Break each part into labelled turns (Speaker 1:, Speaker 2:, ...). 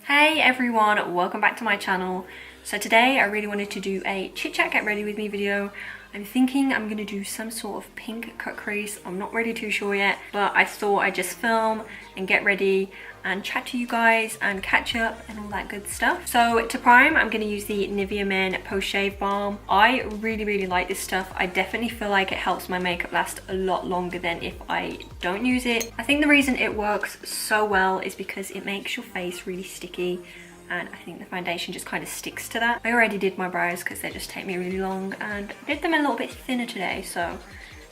Speaker 1: Hey everyone, welcome back to my channel. So today I really wanted to do a chit chat get ready with me video. I'm thinking I'm gonna do some sort of pink cut crease. I'm not really too sure yet, but I thought I'd just film and get ready and chat to you guys and catch up and all that good stuff. So to prime, I'm gonna use the NIVEA Men Post Shave Balm. I really like this stuff. I definitely feel like it helps my makeup last a lot longer than if I don't use it. I think the reason it works so well is because it makes your face really sticky, and I think the foundation just kind of sticks to that. I already did my brows because they just take me really long, and I did them a little bit thinner today, so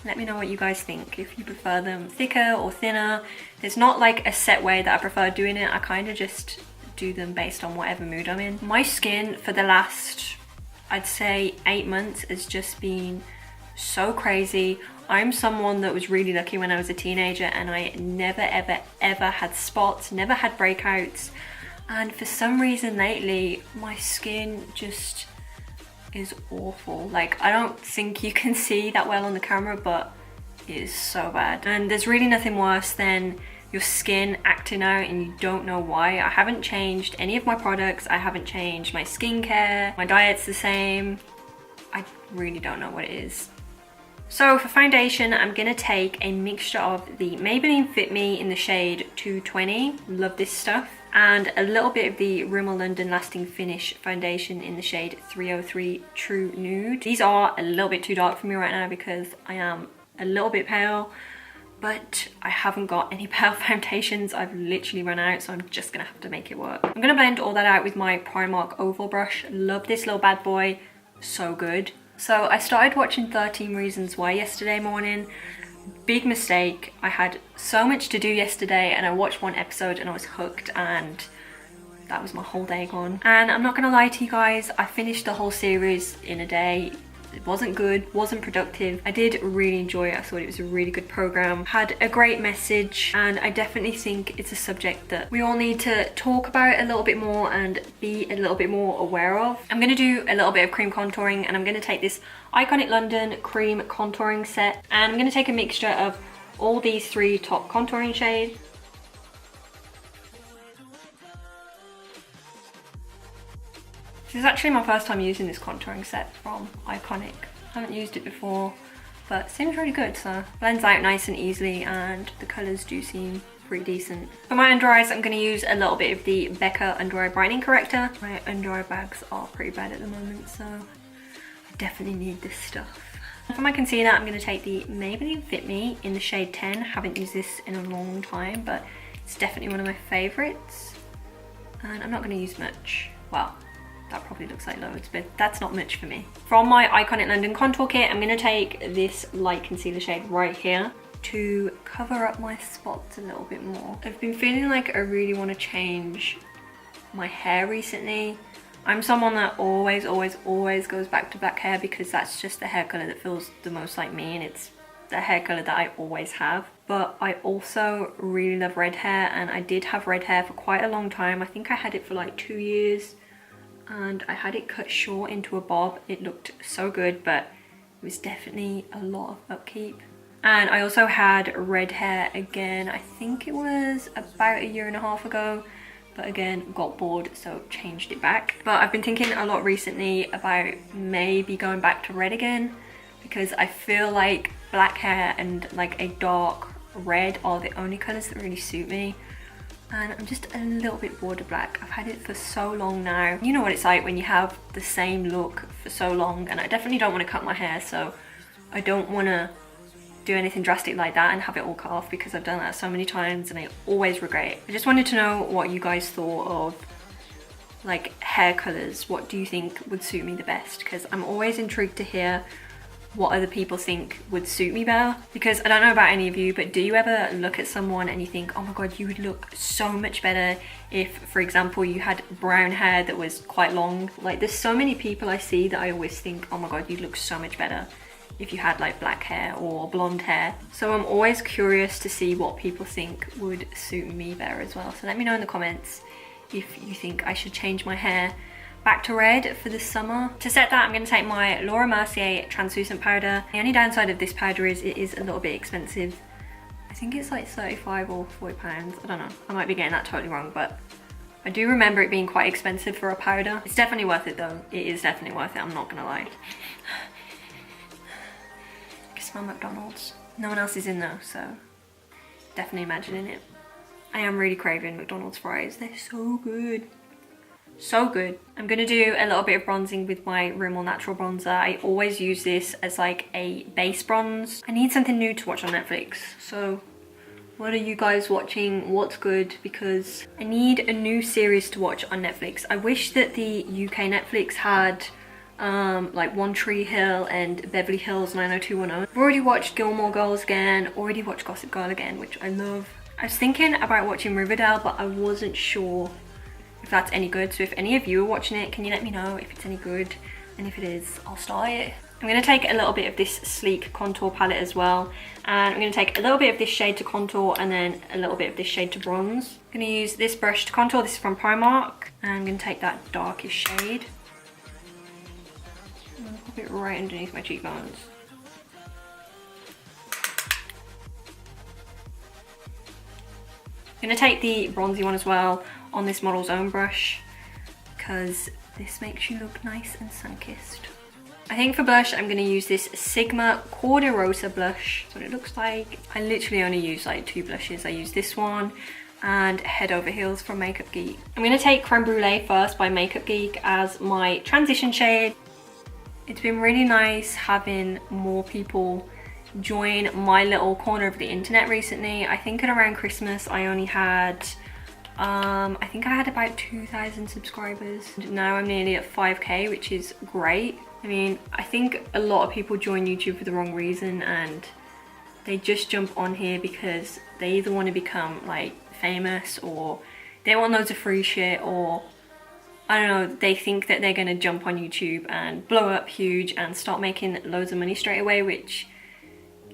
Speaker 1: let me know what you guys think, if you prefer them thicker or thinner. There's not like a set way that I prefer doing it. I kind of just do them based on whatever mood I'm in. My skin for the last, I'd say 8 months has just been so crazy. I'm someone that was really lucky when I was a teenager and I never ever had spots, never had breakouts. And for some reason lately, my skin just is awful. Like, I don't think you can see that well on the camera, but it is so bad. And there's really nothing worse than your skin acting out and you don't know why. I haven't changed any of my products. I haven't changed my skincare. My diet's the same. I really don't know what it is. So for foundation, I'm gonna take a mixture of the Maybelline Fit Me in the shade 220. Love this stuff. And a little bit of the Rimmel London Lasting Finish foundation in the shade 303 True Nude. These are a little bit too dark for me right now because I am a little bit pale, but I haven't got any pale foundations. I've literally run out, so I'm just gonna have to make it work. I'm gonna blend all that out with my Primark oval brush. Love this little bad boy, so good. So I started watching 13 Reasons Why yesterday morning. Big mistake. I had so much to do yesterday and I watched one episode and I was hooked, and that was my whole day gone. And I'm not gonna lie to you guys, I finished the whole series in a day. It wasn't good, wasn't productive. I did really enjoy it. I thought it was a really good program, had a great message, and I definitely think it's a subject that we all need to talk about a little bit more and be a little bit more aware of. I'm gonna do a little bit of cream contouring, and I'm gonna take this Iconic London cream contouring set, and I'm gonna take a mixture of all these 3 top contouring shades. This is actually my first time using this contouring set from Iconic. I haven't used it before, but it seems really good, so blends out nice and easily, and the colours do seem pretty decent. For my under eyes, I'm going to use a little bit of the Becca under eye brightening corrector. My under eye bags are pretty bad at the moment, so I definitely need this stuff. For my concealer, I'm going to take the Maybelline Fit Me in the shade 10. Haven't used this in a long time, but it's definitely one of my favourites. And I'm not going to use much. Well, that probably looks like loads, but that's not much for me. From my Iconic London contour kit, I'm going to take this light concealer shade right here to cover up my spots a little bit more. I've been feeling like I really want to change my hair recently. I'm someone that always goes back to black hair because that's just the hair colour that feels the most like me, and it's the hair colour that I always have. But I also really love red hair, and I did have red hair for quite a long time. I think I had it for like 2 years. And I had it cut short into a bob. It looked so good, but it was definitely a lot of upkeep. And I also had red hair again, I think it was about 1.5 years ago, but again, got bored, so changed it back. But I've been thinking a lot recently about maybe going back to red again, because I feel like black hair and like a dark red are the only colours that really suit me. And I'm just a little bit bored of black. I've had it for so long now. You know what it's like when you have the same look for so long, and I definitely don't want to cut my hair, so I don't want to do anything drastic like that and have it all cut off, because I've done that so many times and I always regret it. I just wanted to know what you guys thought of like hair colours. What do you think would suit me the best? Because I'm always intrigued to hear what other people think would suit me better, because I don't know about any of you, but do you ever look at someone and you think, oh my god, you would look so much better if, for example, you had brown hair that was quite long? Like, there's so many people I see that I always think, oh my god, you'd look so much better if you had like black hair or blonde hair. So I'm always curious to see what people think would suit me better as well. So let me know in the comments if you think I should change my hair back to red for this summer. To set that, I'm going to take my Laura Mercier translucent powder. The only downside of this powder is it is a little bit expensive. I think it's like 35 or 40 pounds. I don't know. I might be getting that totally wrong, but I do remember it being quite expensive for a powder. It's definitely worth it though. It is definitely worth it, I'm not gonna lie. I can smell McDonald's. No one else is in though, so definitely imagining it. I am really craving McDonald's fries. They're so good. So good. I'm gonna do a little bit of bronzing with my Rimmel Natural Bronzer. I always use this as like a base bronze. I need something new to watch on Netflix. So what are you guys watching? What's good? Because I need a new series to watch on Netflix. I wish that the UK Netflix had like One Tree Hill and Beverly Hills 90210. I've already watched Gilmore Girls again, already watched Gossip Girl again, which I love. I was thinking about watching Riverdale, but I wasn't sure if that's any good. So if any of you are watching it, can you let me know if it's any good? And if it is, I'll start it. I'm going to take a little bit of this sleek contour palette as well, and I'm going to take a little bit of this shade to contour and then a little bit of this shade to bronze. I'm going to use this brush to contour. This is from Primark, and I'm going to take that darkest shade and pop it right underneath my cheekbones. I'm going to take the bronzy one as well on this Model's Own brush, because this makes you look nice and sun-kissed. I think for blush, I'm going to use this Sigma Cor-de-rosa blush. That's what it looks like. I literally only use like 2 blushes. I use this one and Head Over Heels from Makeup Geek. I'm going to take Creme Brulee first by Makeup Geek as my transition shade. It's been really nice having more people join my little corner of the internet recently. I think at around Christmas, I only had I think I had about 2,000 subscribers. Now I'm nearly at 5k, which is great. I mean, I think a lot of people join YouTube for the wrong reason, and they just jump on here because they either want to become like famous, or they want loads of free shit, or I don't know, they think that they're going to jump on YouTube and blow up huge and start making loads of money straight away, which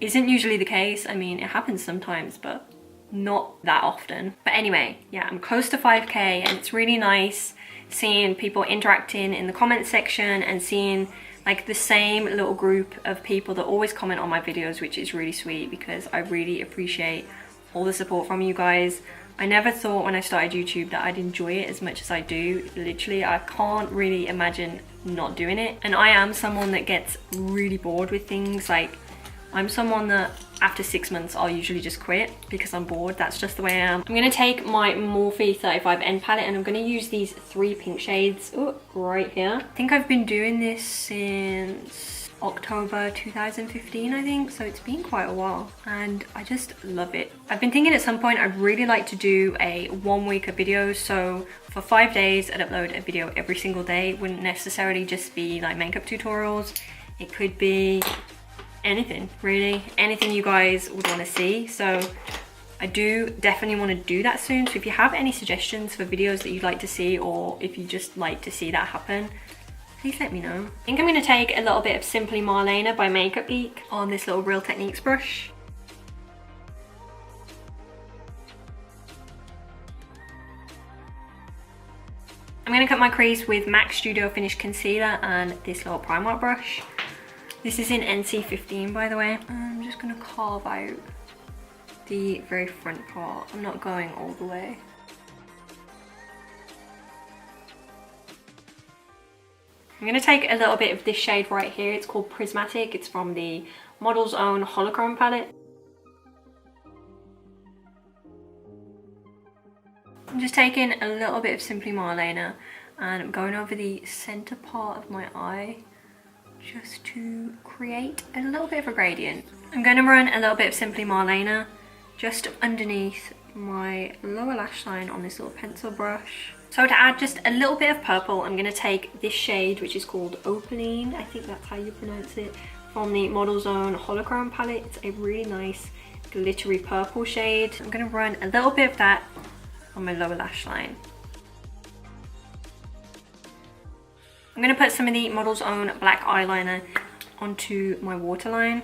Speaker 1: isn't usually the case. I mean, it happens sometimes, but not that often. But anyway, yeah, I'm close to 5k, and it's really nice seeing people interacting in the comment section and seeing like the same little group of people that always comment on my videos, which is really sweet because I really appreciate all the support from you guys. I never thought when I started YouTube that I'd enjoy it as much as I do. Literally, I can't really imagine not doing it. And I am someone that gets really bored with things. Like, I'm someone that after 6 months, I'll usually just quit because I'm bored. That's just the way I am. I'm going to take my Morphe 35N palette, and I'm going to use these 3 pink shades right here. I think I've been doing this since October 2015, I think. So it's been quite a while, and I just love it. I've been thinking at some point I'd really like to do a 1 week of videos. So for 5 days, I'd upload a video every single day. It wouldn't necessarily just be like makeup tutorials. It could be anything, really, anything you guys would want to see. So I do definitely want to do that soon. So if you have any suggestions for videos that you'd like to see, or if you just like to see that happen, please let me know. I think I'm going to take a little bit of Simply Marlena by Makeup Geek on this little Real Techniques brush. I'm going to cut my crease with MAC Studio Finish Concealer and this little Primark brush. This is in NC15, by the way. I'm just gonna carve out the very front part. I'm not going all the way. I'm gonna take a little bit of this shade right here. It's called Pristmatic. It's from the Model's Own Holochrome palette. I'm just taking a little bit of Simply Marlena, and I'm going over the center part of my eye, just to create a little bit of a gradient. I'm going to run a little bit of Simply Marlena just underneath my lower lash line on this little pencil brush. So to add just a little bit of purple, I'm going to take this shade, which is called Opaline, I think that's how you pronounce it, from the Model's Own Holochrome palette. It's a really nice glittery purple shade. I'm going to run a little bit of that on my lower lash line. I'm going to put some of the Model's Own black eyeliner onto my waterline.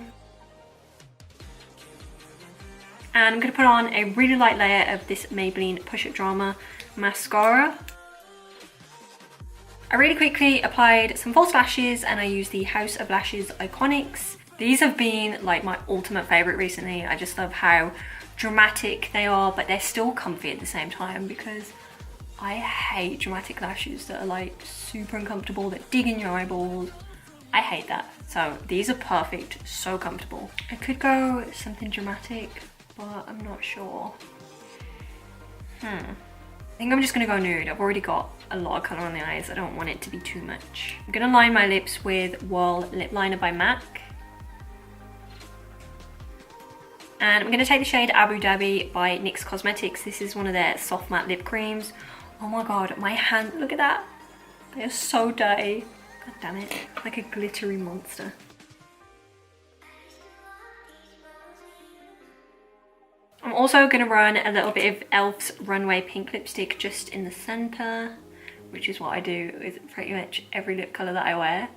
Speaker 1: And I'm going to put on a really light layer of this Maybelline Push Up Drama mascara. I really quickly applied some false lashes, and I used the House of Lashes Iconics. These have been like my ultimate favourite recently. I just love how dramatic they are, but they're still comfy at the same time, because I hate dramatic lashes that are like super uncomfortable, that dig in your eyeballs. I hate that. So these are perfect, so comfortable. I could go something dramatic, but I'm not sure. I think I'm just gonna go nude. I've already got a lot of color on the eyes. I don't want it to be too much. I'm gonna line my lips with Whirl Lip Liner by MAC. And I'm gonna take the shade Abu Dhabi by NYX Cosmetics. This is one of their soft matte lip creams. Oh my God, my hand, look at that. They are so dirty. God damn it, like a glittery monster. I'm also gonna run a little bit of e.l.f.'s Runway Pink lipstick just in the center, which is what I do with pretty much every lip color that I wear.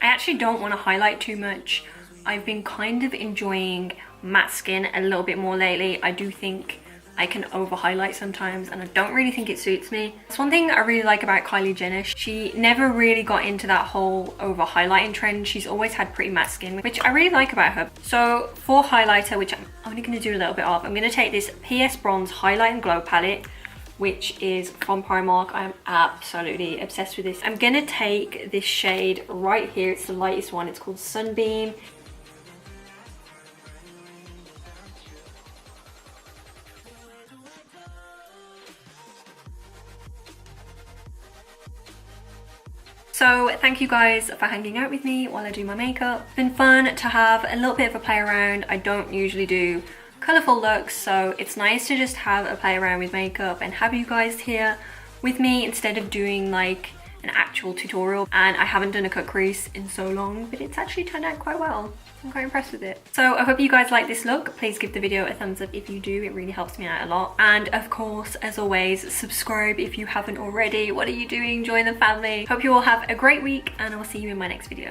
Speaker 1: I actually don't want to highlight too much. I've been kind of enjoying matte skin a little bit more lately. I do think I can over highlight sometimes and I don't really think it suits me. That's one thing I really like about Kylie Jenner. She never really got into that whole over highlighting trend. She's always had pretty matte skin, which I really like about her. So for highlighter, which I'm only going to do a little bit of, I'm going to take this PS Bronze Highlight and Glow palette, which is from Primark. I'm absolutely obsessed with this. I'm going to take this shade right here. It's the lightest one. It's called Sunbeam. So thank you guys for hanging out with me while I do my makeup. It's been fun to have a little bit of a play around. I don't usually do colourful looks, so it's nice to just have a play around with makeup and have you guys here with me instead of doing like an actual tutorial. And I haven't done a cut crease in so long, but it's actually turned out quite well. I'm quite impressed with it. So I hope you guys like this look. Please give the video a thumbs up if you do. It really helps me out a lot. And of course, as always, subscribe if you haven't already. What are you doing? Join the family. Hope you all have a great week and I'll see you in my next video.